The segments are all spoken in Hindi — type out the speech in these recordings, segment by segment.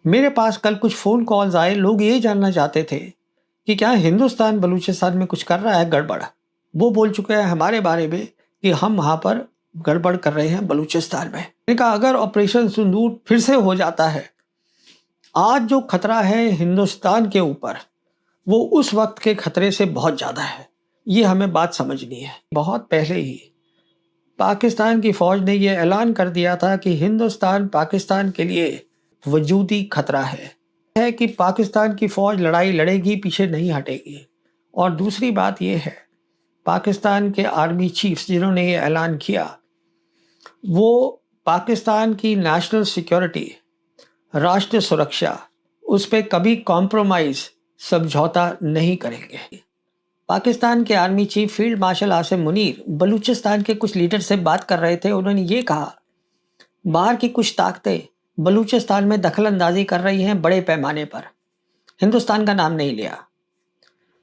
मेरे पास कल कुछ फ़ोन कॉल्स आए। लोग ये जानना चाहते थे कि क्या हिंदुस्तान बलूचिस्तान में कुछ कर रहा है गड़बड़। वो बोल चुके हैं हमारे बारे में कि हम वहाँ पर गड़बड़ कर रहे हैं बलूचिस्तान में। मैंने कहा अगर ऑपरेशन सिंदूर फिर से हो जाता है, आज जो खतरा है हिंदुस्तान के ऊपर वो उस वक्त के खतरे से बहुत ज़्यादा है। ये हमें बात समझनी है। बहुत पहले ही पाकिस्तान की फ़ौज ने ये ऐलान कर दिया था कि हिंदुस्तान पाकिस्तान के लिए वजूदी खतरा है कि पाकिस्तान की फ़ौज लड़ाई लड़ेगी, पीछे नहीं हटेगी। और दूसरी बात यह है, पाकिस्तान के आर्मी चीफ्स जिन्होंने ये ऐलान किया, वो पाकिस्तान की नेशनल सिक्योरिटी, राष्ट्रीय सुरक्षा, उस पर कभी कॉम्प्रोमाइज़, समझौता नहीं करेंगे। पाकिस्तान के army chief field marshal Asim Munir Balochistan के कुछ लीडर से बात कर रहे थे। उन्होंने ये कहा, बाहर की कुछ ताकतें बलूचिस्तान में दखल अंदाजी कर रही हैं बड़े पैमाने पर। हिंदुस्तान का नाम नहीं लिया।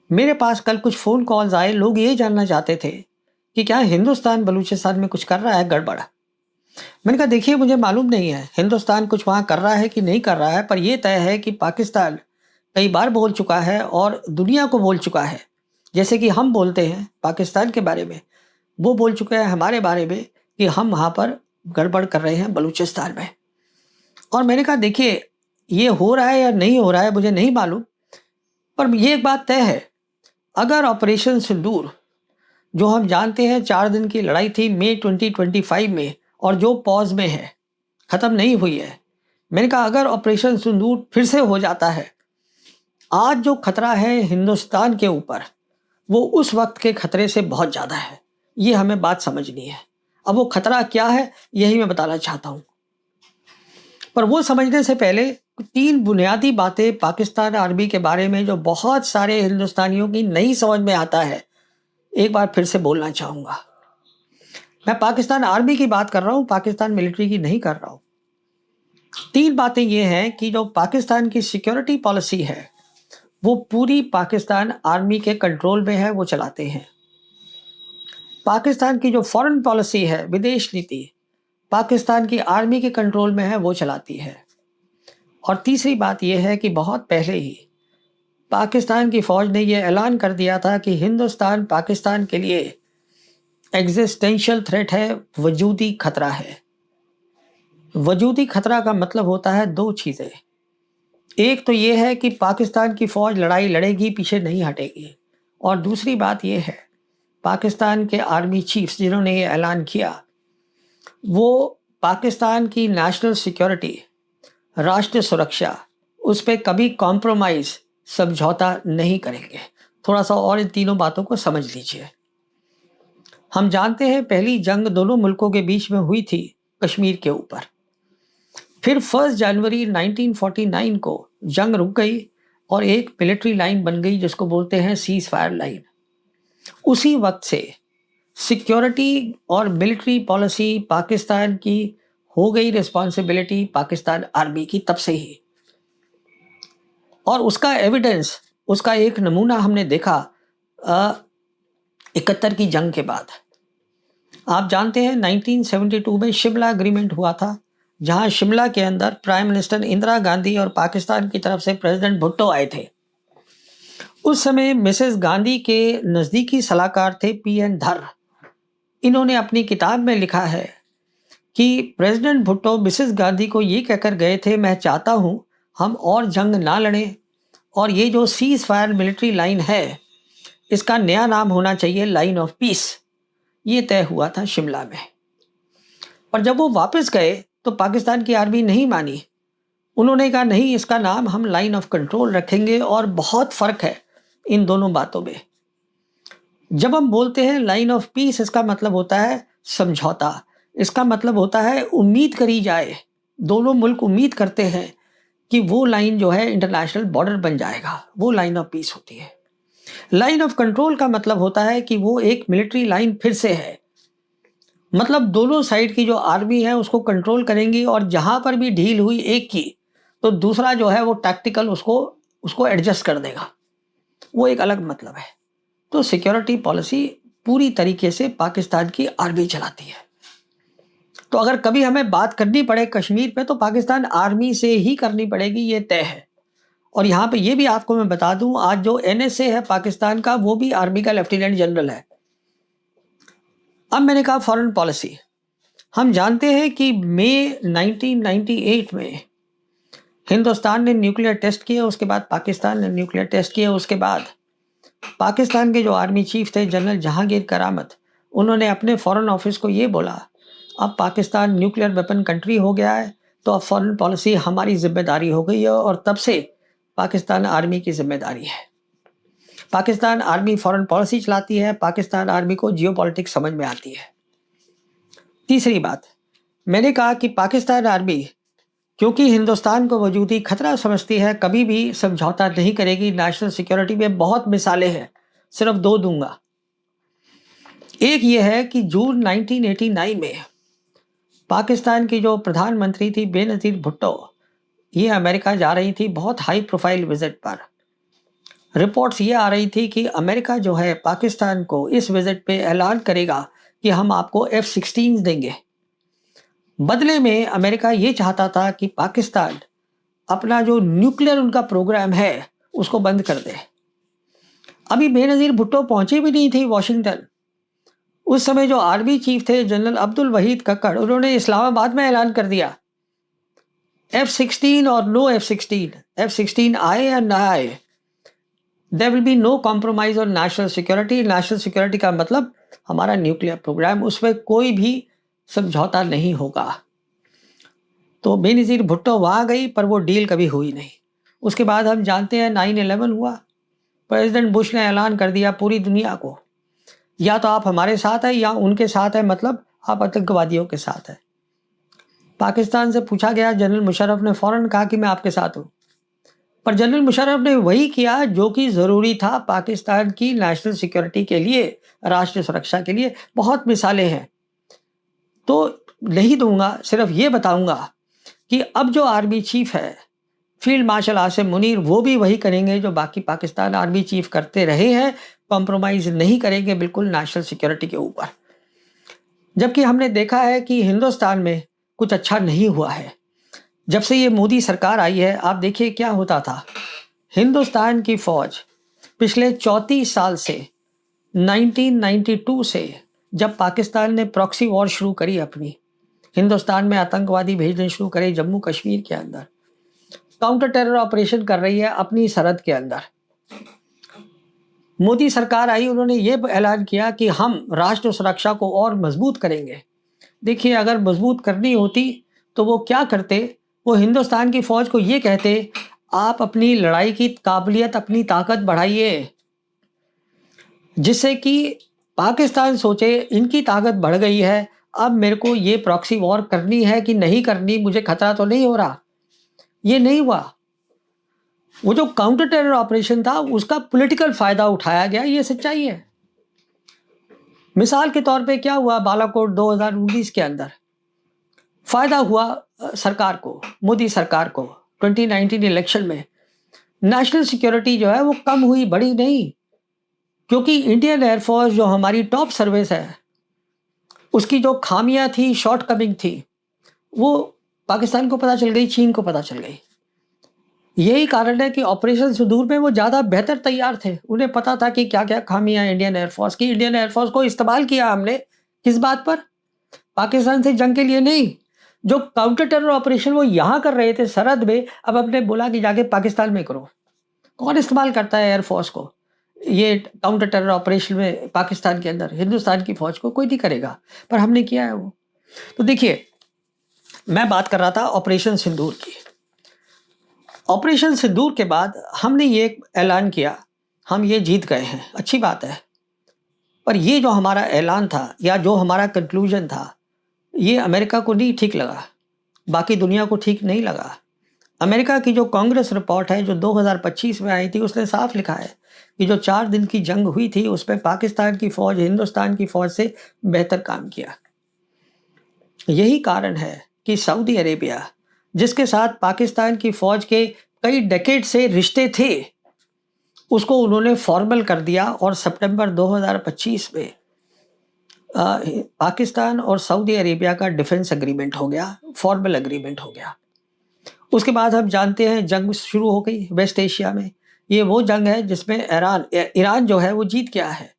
मेरे पास कल कुछ फ़ोन कॉल्स आए। लोग ये जानना चाहते थे कि क्या हिंदुस्तान बलूचिस्तान में कुछ कर रहा है गड़बड़। मैंने कहा देखिए, मुझे मालूम नहीं है हिंदुस्तान कुछ वहाँ कर रहा है कि नहीं कर रहा है, पर यह तय है कि पाकिस्तान कई बार बोल चुका है और दुनिया को बोल चुका है, जैसे कि हम बोलते हैं पाकिस्तान के बारे में, वो बोल चुके हैं हमारे बारे में कि हम वहाँ पर गड़बड़ कर रहे हैं बलूचिस्तान में। और मैंने कहा देखिए, ये हो रहा है या नहीं हो रहा है मुझे नहीं मालूम, पर ये एक बात तय है, अगर ऑपरेशन सिंदूर, जो हम जानते हैं 4 दिन की लड़ाई थी मई 2025 में और जो पॉज में है, ख़त्म नहीं हुई है, मैंने कहा अगर ऑपरेशन सिंदूर फिर से हो जाता है, आज जो खतरा है हिंदुस्तान के ऊपर वो उस वक्त के खतरे से बहुत ज़्यादा है। ये हमें बात समझनी है। अब वो खतरा क्या है यही मैं बताना चाहता हूँ, पर वो समझने से पहले 3 बुनियादी बातें पाकिस्तान आर्मी के बारे में जो बहुत सारे हिंदुस्तानियों की नहीं समझ में आता है, एक बार फिर से बोलना चाहूँगा। मैं पाकिस्तान आर्मी की बात कर रहा हूँ, पाकिस्तान मिलिट्री की नहीं कर रहा हूँ। 3 बातें ये हैं कि जो पाकिस्तान की सिक्योरिटी पॉलिसी है वो पूरी पाकिस्तान आर्मी के कंट्रोल में है, वो चलाते हैं। पाकिस्तान की जो फॉरेन पॉलिसी है, विदेश नीति, पाकिस्तान की आर्मी के कंट्रोल में है, वो चलाती है। और तीसरी बात यह है कि बहुत पहले ही पाकिस्तान की फ़ौज ने यह ऐलान कर दिया था कि हिंदुस्तान पाकिस्तान के लिए एग्जिस्टेंशियल थ्रेट है, वजूदी खतरा है। वजूदी खतरा का मतलब होता है 2 चीज़ें। एक तो ये है कि पाकिस्तान की फ़ौज लड़ाई लड़ेगी, पीछे नहीं हटेगी। और दूसरी बात यह है, पाकिस्तान के आर्मी चीफ्स जिन्होंने ये ऐलान किया, वो पाकिस्तान की नेशनल सिक्योरिटी, राष्ट्रीय सुरक्षा, उस पर कभी कॉम्प्रोमाइज़, समझौता नहीं करेंगे। थोड़ा सा और इन तीनों बातों को समझ लीजिए। हम जानते हैं पहली जंग दोनों मुल्कों के बीच में हुई थी कश्मीर के ऊपर। फिर 1 जनवरी 1949 को जंग रुक गई और एक मिलिट्री लाइन बन गई जिसको बोलते हैं सीज फायर लाइन। उसी वक्त से सिक्योरिटी और मिलिट्री पॉलिसी पाकिस्तान की हो गई रिस्पॉन्सिबिलिटी पाकिस्तान आर्मी की, तब से ही। और उसका एविडेंस, उसका एक नमूना हमने देखा 71 की जंग के बाद। आप जानते हैं 1972 में शिमला एग्रीमेंट हुआ था, जहां शिमला के अंदर प्राइम मिनिस्टर इंदिरा गांधी और पाकिस्तान की तरफ से प्रेसिडेंट भुट्टो आए थे। उस समय मिसेस गांधी के नज़दीकी सलाहकार थे PN धर। इन्होंने अपनी किताब में लिखा है कि प्रेसिडेंट भुट्टो मिसेस गांधी को ये कहकर गए थे, मैं चाहता हूँ हम और जंग ना लड़ें और ये जो सीज फायर मिलिट्री लाइन है इसका नया नाम होना चाहिए लाइन ऑफ पीस। ये तय हुआ था शिमला में। और जब वो वापस गए तो पाकिस्तान की आर्मी नहीं मानी। उन्होंने कहा नहीं, इसका नाम हम लाइन ऑफ कंट्रोल रखेंगे। और बहुत फ़र्क है इन दोनों बातों में। जब हम बोलते हैं लाइन ऑफ पीस, इसका मतलब होता है समझौता, इसका मतलब होता है उम्मीद करी जाए, दोनों मुल्क उम्मीद करते हैं कि वो लाइन जो है इंटरनेशनल बॉर्डर बन जाएगा, वो लाइन ऑफ पीस होती है। लाइन ऑफ कंट्रोल का मतलब होता है कि वो एक मिलिट्री लाइन फिर से है, मतलब दोनों साइड की जो आर्मी है उसको कंट्रोल करेंगी और जहां पर भी ढील हुई एक की तो दूसरा जो है वो टैक्टिकल उसको एडजस्ट कर देगा। वो एक अलग मतलब है। तो सिक्योरिटी पॉलिसी पूरी तरीके से पाकिस्तान की आर्मी चलाती है। तो अगर कभी हमें बात करनी पड़े कश्मीर पे तो पाकिस्तान आर्मी से ही करनी पड़ेगी, ये तय है। और यहाँ पे ये भी आपको मैं बता दूं, आज जो एनएसए है पाकिस्तान का, वो भी आर्मी का लेफ्टिनेंट जनरल है। अब मैंने कहा फॉरेन पॉलिसी, हम जानते हैं कि मई 1998 में हिंदुस्तान ने न्यूक्लियर टेस्ट किया, उसके बाद पाकिस्तान ने न्यूक्लियर टेस्ट किया। उसके बाद पाकिस्तान के जो आर्मी चीफ थे जनरल जहांगीर करामत, उन्होंने अपने फॉरेन ऑफिस को ये बोला, अब पाकिस्तान न्यूक्लियर वेपन कंट्री हो गया है, तो अब फॉरेन पॉलिसी हमारी जिम्मेदारी हो गई है। और तब से पाकिस्तान आर्मी की जिम्मेदारी है। पाकिस्तान आर्मी फॉरेन पॉलिसी चलाती है, पाकिस्तान आर्मी को जियोपॉलिटिक्स समझ में आती है। तीसरी बात, मैंने कहा कि पाकिस्तान आर्मी क्योंकि हिंदुस्तान को वजूदी खतरा समझती है, कभी भी समझौता नहीं करेगी। नेशनल सिक्योरिटी में बहुत मिसालें हैं, सिर्फ 2 दूंगा। एक ये है कि जून 1989 में पाकिस्तान की जो प्रधानमंत्री थी बेनजीर भुट्टो, ये अमेरिका जा रही थी बहुत हाई प्रोफाइल विजिट पर। रिपोर्ट्स ये आ रही थी कि अमेरिका जो है पाकिस्तान को इस विजिट पे ऐलान करेगा कि हम आपको F-16 देंगे। बदले में अमेरिका ये चाहता था कि पाकिस्तान अपना जो न्यूक्लियर उनका प्रोग्राम है उसको बंद कर दे। अभी बेनजीर भुट्टो पहुंची भी नहीं थी वॉशिंगटन। उस समय जो आर्मी चीफ थे जनरल अब्दुल वहीद कक्कड़, उन्होंने इस्लामाबाद में ऐलान कर दिया F-16 और नो F-16, F-16 आए या ना आए, there will be no compromise on national security. National security का मतलब हमारा न्यूक्लियर प्रोग्राम, उसमें कोई भी समझौता नहीं होगा। तो बेनजीर भुट्टो वहां गई, पर वो डील कभी हुई नहीं। उसके बाद हम जानते हैं 9/11 हुआ। प्रेसिडेंट बुश ने ऐलान कर दिया पूरी दुनिया को, या तो आप हमारे साथ हैं या उनके साथ हैं, मतलब आप आतंकवादियों के साथ हैं। पाकिस्तान से पूछा गया, जनरल मुशर्रफ ने फौरन कहा कि मैं आपके साथ हूं। पर जनरल मुशर्रफ ने वही किया जो कि जरूरी था पाकिस्तान की नेशनल सिक्योरिटी के लिए, राष्ट्रीय सुरक्षा के लिए। बहुत मिसालें हैं, तो नहीं दूंगा, सिर्फ ये बताऊंगा कि अब जो आर्मी चीफ है फील्ड मार्शल आसिम मुनीर, वो भी वही करेंगे जो बाकी पाकिस्तान आर्मी चीफ करते रहे हैं, कॉम्प्रोमाइज नहीं करेंगे बिल्कुल नेशनल सिक्योरिटी के ऊपर। जबकि हमने देखा है कि हिंदुस्तान में कुछ अच्छा नहीं हुआ है। जब से ये मोदी सरकार आई है, आप देखिए क्या होता था। हिंदुस्तान की फौज पिछले 34 साल से 1992 से जब पाकिस्तान ने प्रॉक्सी वॉर शुरू करी अपनी, हिंदुस्तान में आतंकवादी भेजने शुरू करे जम्मू कश्मीर के अंदर, काउंटर टेरर ऑपरेशन कर रही है अपनी सरहद के अंदर। मोदी सरकार आई, उन्होंने ये ऐलान किया कि हम राष्ट्र सुरक्षा को और मजबूत करेंगे। देखिए, अगर मजबूत करनी होती तो वो क्या करते, वो हिंदुस्तान की फौज को ये कहते, आप अपनी लड़ाई की काबिलियत, अपनी ताकत बढ़ाइए, जिससे कि पाकिस्तान सोचे इनकी ताकत बढ़ गई है, अब मेरे को ये प्रॉक्सी वॉर करनी है कि नहीं करनी, मुझे खतरा तो नहीं हो रहा। ये नहीं हुआ। वो जो काउंटर टेरर ऑपरेशन था उसका पॉलिटिकल फायदा उठाया गया, ये सच्चाई है। मिसाल के तौर पे क्या हुआ बालाकोट 2019 के अंदर, फायदा हुआ सरकार को, मोदी सरकार को 2019 इलेक्शन में। नेशनल सिक्योरिटी जो है वो कम हुई, बढ़ी नहीं, क्योंकि इंडियन एयरफोर्स जो हमारी टॉप सर्विस है, उसकी जो खामियां थी, शॉर्ट कमिंग थी, वो पाकिस्तान को पता चल गई, चीन को पता चल गई। यही कारण है कि ऑपरेशन सिंदूर में वो ज़्यादा बेहतर तैयार थे। उन्हें पता था कि क्या क्या खामियां इंडियन एयरफोर्स की। इंडियन एयरफोर्स को इस्तेमाल किया हमने किस बात पर, पाकिस्तान से जंग के लिए नहीं। जो काउंटर टेरर ऑपरेशन वो यहाँ कर रहे थे सरहद में, अब हमने बोला कि जाके पाकिस्तान में करो। कौन इस्तेमाल करता है एयरफोर्स को ये काउंटर टेरर ऑपरेशन में पाकिस्तान के अंदर? हिंदुस्तान की फौज को कोई नहीं करेगा, पर हमने किया है वो। तो देखिए, मैं बात कर रहा था ऑपरेशन सिंदूर की। ऑपरेशन सिंदूर के बाद हमने ये ऐलान किया, हम ये जीत गए हैं, अच्छी बात है। पर ये जो हमारा ऐलान था या जो हमारा कंक्लूजन था, ये अमेरिका को नहीं ठीक लगा, बाकी दुनिया को ठीक नहीं लगा। अमेरिका की जो कांग्रेस रिपोर्ट है जो 2025 में आई थी, उसने साफ लिखा है कि जो 4 दिन की जंग हुई थी उसमें पाकिस्तान की फौज हिंदुस्तान की फौज से बेहतर काम किया। यही कारण है कि सऊदी अरेबिया, जिसके साथ पाकिस्तान की फौज के कई डेकेड से रिश्ते थे, उसको उन्होंने फॉर्मल कर दिया और सितंबर 2025 में पाकिस्तान और सऊदी अरेबिया का डिफेंस एग्रीमेंट हो गया, फॉर्मल एग्रीमेंट हो गया। उसके बाद हम जानते हैं जंग शुरू हो गई वेस्ट एशिया में। ये वो जंग है जिसमें ईरान जो है वो जीत गया है।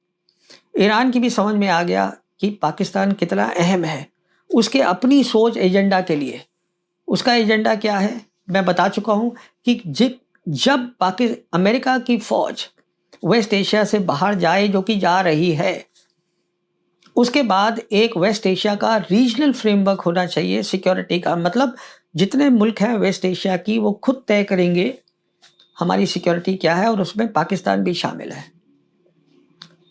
ईरान की भी समझ में आ गया कि पाकिस्तान कितना अहम है उसके अपनी सोच एजेंडा के लिए। उसका एजेंडा क्या है मैं बता चुका हूं कि जब अमेरिका की फौज वेस्ट एशिया से बाहर जाए, जो कि जा रही है, उसके बाद एक वेस्ट एशिया का रीजनल फ्रेमवर्क होना चाहिए सिक्योरिटी का। मतलब जितने मुल्क हैं वेस्ट एशिया की, वो खुद तय करेंगे हमारी सिक्योरिटी क्या है, और उसमें पाकिस्तान भी शामिल है।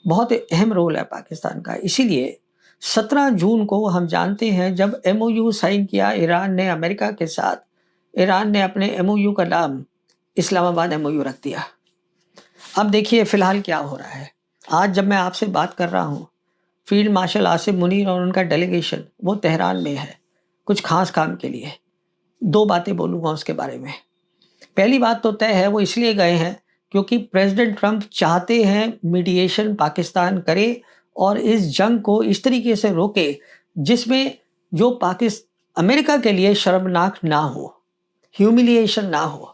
बहुत अहम रोल है पाकिस्तान का। इसीलिए 17 जून को हम जानते हैं जब एमओयू साइन किया ईरान ने अमेरिका के साथ, ईरान ने अपने एमओयू का नाम इस्लामाबाद एमओयू रख दिया। अब देखिए फिलहाल क्या हो रहा है। आज जब मैं आपसे बात कर रहा हूँ, फील्ड मार्शल आसिफ मुनीर और उनका डेलीगेशन वो तेहरान में है कुछ खास काम के लिए। दो बातें बोलूँगा उसके बारे में। पहली बात तो तय है वो इसलिए गए हैं क्योंकि प्रेसिडेंट ट्रंप चाहते हैं मीडिएशन पाकिस्तान करे और इस जंग को इस तरीके से रोके जिसमें जो अमेरिका के लिए शर्मनाक ना हो, ह्यूमिलिएशन ना हो।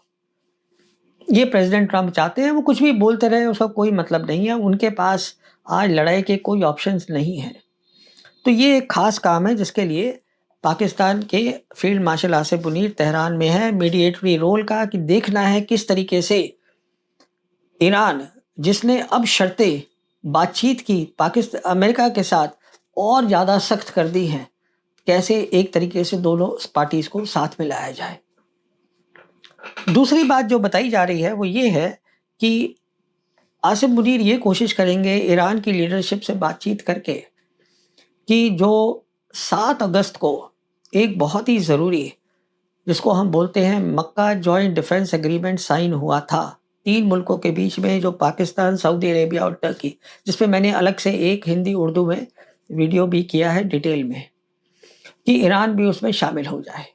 ये प्रेसिडेंट ट्रंप चाहते हैं। वो कुछ भी बोलते रहे उसका कोई मतलब नहीं है। उनके पास आज लड़ाई के कोई ऑप्शंस नहीं हैं। तो ये एक खास काम है जिसके लिए पाकिस्तान के field marshal Asif Munir Tehran में है, मीडिएटरी रोल का, कि देखना है किस तरीके से ईरान, जिसने अब शर्तें बातचीत की पाकिस्तान अमेरिका के साथ और ज़्यादा सख्त कर दी हैं, कैसे एक तरीके से दोनों पार्टीज को साथ में लाया जाए। दूसरी बात जो बताई जा रही है वो ये है कि आसिफ मुनीर ये कोशिश करेंगे ईरान की लीडरशिप से बातचीत करके कि जो 7 अगस्त को एक बहुत ही ज़रूरी, जिसको हम बोलते हैं मक्का जॉइंट डिफेंस एग्रीमेंट साइन हुआ था 3 मुल्कों के बीच में, जो पाकिस्तान, सऊदी अरेबिया और टर्की, जिस पे मैंने अलग से एक हिंदी उर्दू में वीडियो भी किया है डिटेल में, कि ईरान भी उसमें शामिल हो जाए।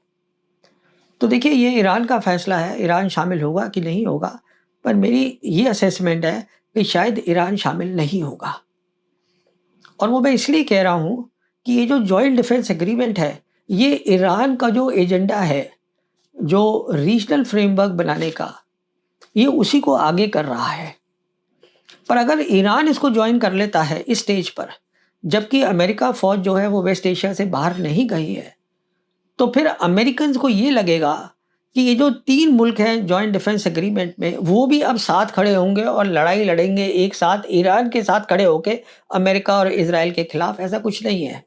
तो देखिए ये ईरान का फैसला है, ईरान शामिल होगा कि नहीं होगा, पर मेरी ये असेसमेंट है कि शायद ईरान शामिल नहीं होगा। और वो मैं इसलिए कह रहा हूँ कि ये जो जॉइंट डिफेंस एग्रीमेंट है, ये ईरान का जो एजेंडा है, जो रीजनल फ्रेमवर्क बनाने का, ये उसी को आगे कर रहा है। पर अगर ईरान इसको ज्वाइन कर लेता है इस स्टेज पर, जबकि अमेरिका फौज जो है वो वेस्ट एशिया से बाहर नहीं गई है, तो फिर अमेरिकन को ये लगेगा कि ये जो 3 मुल्क हैं जॉइंट डिफेंस एग्रीमेंट में, वो भी अब साथ खड़े होंगे और लड़ाई लड़ेंगे एक साथ, ईरान के साथ खड़े होके अमेरिका और इजराइल के खिलाफ। ऐसा कुछ नहीं है,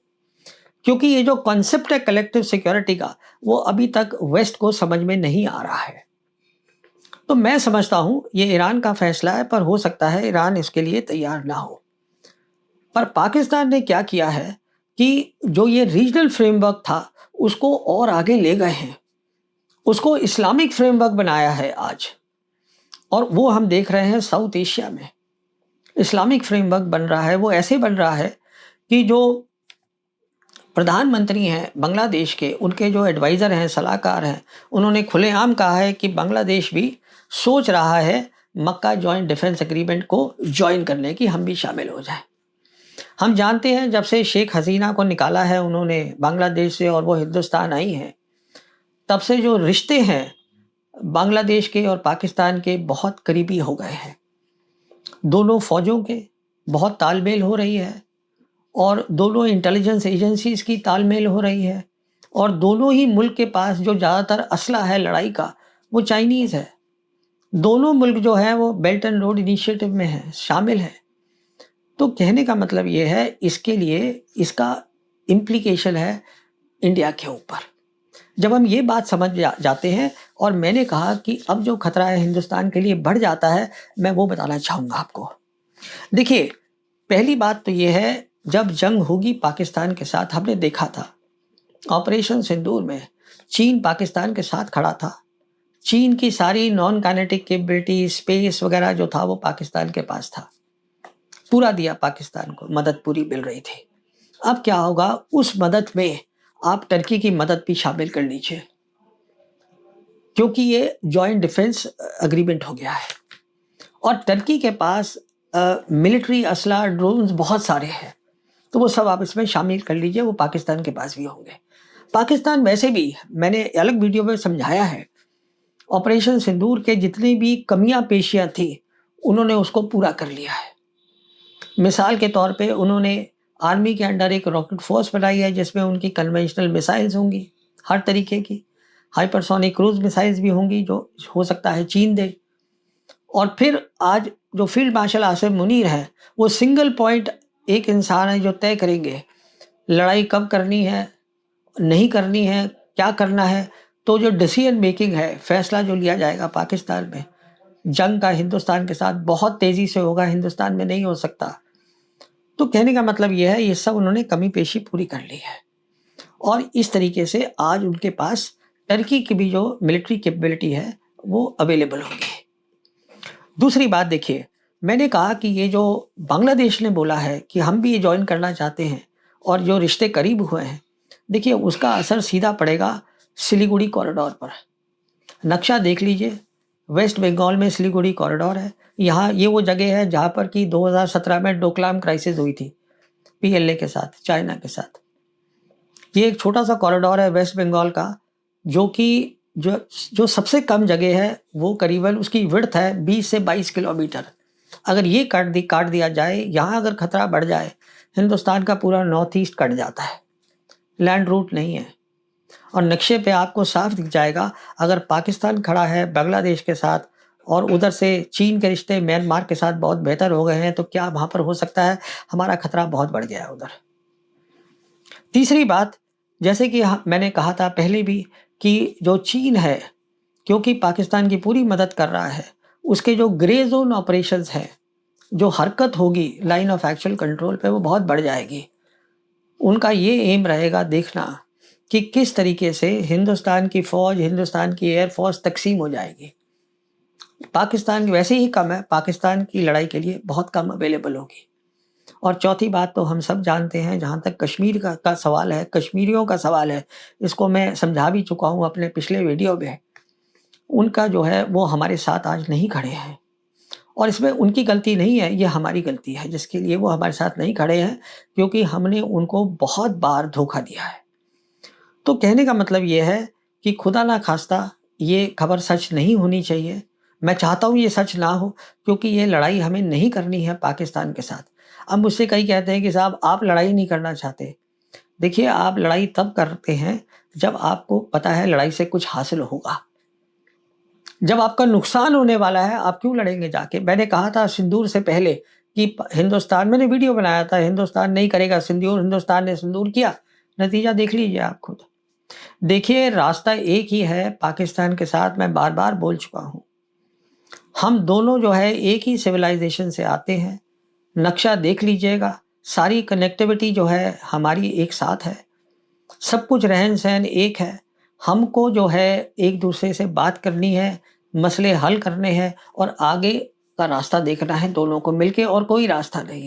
क्योंकि ये जो कॉन्सेप्ट है कलेक्टिव सिक्योरिटी का, वो अभी तक वेस्ट को समझ में नहीं आ रहा है। तो मैं समझता हूं ये ईरान का फैसला है, पर हो सकता है ईरान इसके लिए तैयार ना हो। पर पाकिस्तान ने क्या किया है कि जो ये रीजनल फ्रेमवर्क था उसको और आगे ले गए हैं, उसको इस्लामिक फ्रेमवर्क बनाया है आज, और वो हम देख रहे हैं साउथ एशिया में इस्लामिक फ्रेमवर्क बन रहा है। वो ऐसे बन रहा है कि जो प्रधानमंत्री हैं बांग्लादेश के, उनके जो एडवाइज़र हैं, सलाहकार हैं, उन्होंने खुलेआम कहा है कि बांग्लादेश भी सोच रहा है मक्का जॉइंट डिफेंस एग्रीमेंट को ज्वाइन करने की, हम भी शामिल हो जाएं। हम जानते हैं जब से शेख हसीना को निकाला है उन्होंने बांग्लादेश से और वो हिंदुस्तान आई हैं, तब से जो रिश्ते हैं बांग्लादेश के और पाकिस्तान के बहुत करीबी हो गए हैं। दोनों फौजों के बहुत तालमेल हो रही है, और दोनों इंटेलिजेंस एजेंसीज की तालमेल हो रही है, और दोनों ही मुल्क के पास जो ज़्यादातर असला है लड़ाई का वो चाइनीज़ है। दोनों मुल्क जो है वो बेल्ट एंड रोड इनिशिएटिव में है, शामिल है। तो कहने का मतलब ये है, इसके लिए इसका इम्प्लीकेशन है इंडिया के ऊपर। जब हम ये बात समझ जाते हैं, और मैंने कहा कि अब जो खतरा है हिंदुस्तान के लिए बढ़ जाता है, मैं वो बताना चाहूँगा आपको। देखिए पहली बात तो ये है, जब जंग होगी पाकिस्तान के साथ, हमने देखा था ऑपरेशन सिंदूर में चीन पाकिस्तान के साथ खड़ा था। चीन की सारी नॉन काइनेटिक कैपेबिलिटी, स्पेस वगैरह जो था वो पाकिस्तान के पास था, पूरा दिया पाकिस्तान को, मदद पूरी मिल रही थी। अब क्या होगा, उस मदद में आप टर्की की मदद भी शामिल कर लीजिए, क्योंकि ये जॉइंट डिफेंस एग्रीमेंट हो गया है, और टर्की के पास मिलिट्री असला, ड्रोन्स बहुत सारे हैं, तो वो सब आप इसमें शामिल कर लीजिए, वो पाकिस्तान के पास भी होंगे। पाकिस्तान वैसे भी, मैंने अलग वीडियो में समझाया है, ऑपरेशन सिंदूर के जितनी भी कमियां पेशियां थी, उन्होंने उसको पूरा कर लिया है। मिसाल के तौर पे उन्होंने आर्मी के अंडर एक रॉकेट फोर्स बनाई है, जिसमें उनकी कन्वेंशनल मिसाइल्स होंगी हर तरीके की, हाइपरसोनिक क्रूज मिसाइल्स भी होंगी, जो हो सकता है चीन दे। और फिर आज जो फील्ड मार्शल आसिम मुनीर है, वो सिंगल पॉइंट एक इंसान है जो तय करेंगे लड़ाई कब करनी है, नहीं करनी है, क्या करना है। तो जो डिसीजन मेकिंग है, फैसला जो लिया जाएगा पाकिस्तान में, जंग का हिंदुस्तान के साथ बहुत तेजी से होगा, हिंदुस्तान में नहीं हो सकता। तो कहने का मतलब ये है, ये सब उन्होंने कमी पेशी पूरी कर ली है और इस तरीके से आज उनके पास टर्की की भी जो मिलिट्री कैपेबिलिटी है वो अवेलेबल होगी। दूसरी बात देखिए, मैंने कहा कि ये जो बांग्लादेश ने बोला है कि हम भी ये ज्वाइन करना चाहते हैं और जो रिश्ते करीब हुए हैं, देखिए उसका असर सीधा पड़ेगा सिलीगुड़ी कॉरिडोर पर। नक्शा देख लीजिए, वेस्ट बंगाल में सिलीगुड़ी कॉरिडोर है। यहाँ ये वो जगह है जहाँ पर कि 2017 में डोकलाम क्राइसिस हुई थी पीएलए के साथ, चाइना के साथ। ये एक छोटा सा कॉरिडोर है वेस्ट बंगाल का, जो कि जो जो सबसे कम जगह है, वो करीबन उसकी विड्थ है 20 से 22 किलोमीटर। अगर ये काट दिया जाए, यहाँ अगर खतरा बढ़ जाए, हिंदुस्तान का पूरा नॉर्थ ईस्ट कट जाता है, लैंड रूट नहीं है। और नक्शे पे आपको साफ दिख जाएगा, अगर पाकिस्तान खड़ा है बांग्लादेश के साथ और उधर से चीन के रिश्ते म्यांमार के साथ बहुत बेहतर हो गए हैं, तो क्या वहाँ पर हो सकता है हमारा खतरा बहुत बढ़ गया है उधर। तीसरी बात, जैसे कि मैंने कहा था पहले भी कि जो चीन है, क्योंकि पाकिस्तान की पूरी मदद कर रहा है, उसके जो ग्रे जोन ऑपरेशंस हैं, जो हरकत होगी लाइन ऑफ एक्चुअल कंट्रोल पे, वो बहुत बढ़ जाएगी। उनका ये एम रहेगा देखना कि किस तरीके से हिंदुस्तान की फौज, हिंदुस्तान की एयर फोर्स तकसीम हो जाएगी। पाकिस्तान वैसे ही कम है, पाकिस्तान की लड़ाई के लिए बहुत कम अवेलेबल होगी। और चौथी बात तो हम सब जानते हैं, जहाँ तक कश्मीर का सवाल है, कश्मीरियों का सवाल है, इसको मैं समझा भी चुका हूँ अपने पिछले वीडियो में। उनका जो है वो हमारे साथ आज नहीं खड़े हैं और इसमें उनकी गलती नहीं है, ये हमारी गलती है जिसके लिए वो हमारे साथ नहीं खड़े हैं, क्योंकि हमने उनको बहुत बार धोखा दिया है। तो कहने का मतलब ये है कि खुदा ना खास्ता ये खबर सच नहीं होनी चाहिए। मैं चाहता हूँ ये सच ना हो, क्योंकि ये लड़ाई हमें नहीं करनी है पाकिस्तान के साथ। अब मुझसे कई कहते हैं कि साहब आप लड़ाई नहीं करना चाहते। देखिए, आप लड़ाई तब करते हैं जब आपको पता है लड़ाई से कुछ हासिल होगा। जब आपका नुकसान होने वाला है, आप क्यों लड़ेंगे जाके? मैंने कहा था सिंदूर से पहले कि हिंदुस्तान, मैंने वीडियो बनाया था, हिंदुस्तान नहीं करेगा सिंदूर, हिंदुस्तान ने सिंदूर किया। नतीजा देख लीजिए आप खुद। देखिए, रास्ता एक ही है पाकिस्तान के साथ, मैं बार-बार बोल चुका हूँ। हम दोनों जो है एक ही सिविलाइजेशन से आते हैं। नक्शा देख लीजिएगा, सारी कनेक्टिविटी जो है हमारी एक साथ है। सब कुछ रहन-सहन एक है। हमको जो है एक-दूसरे से बात करनी है, मसले हल करने हैं और आगे का रास्ता देखना है दोनों को मिलके, और कोई रास्ता नहीं है।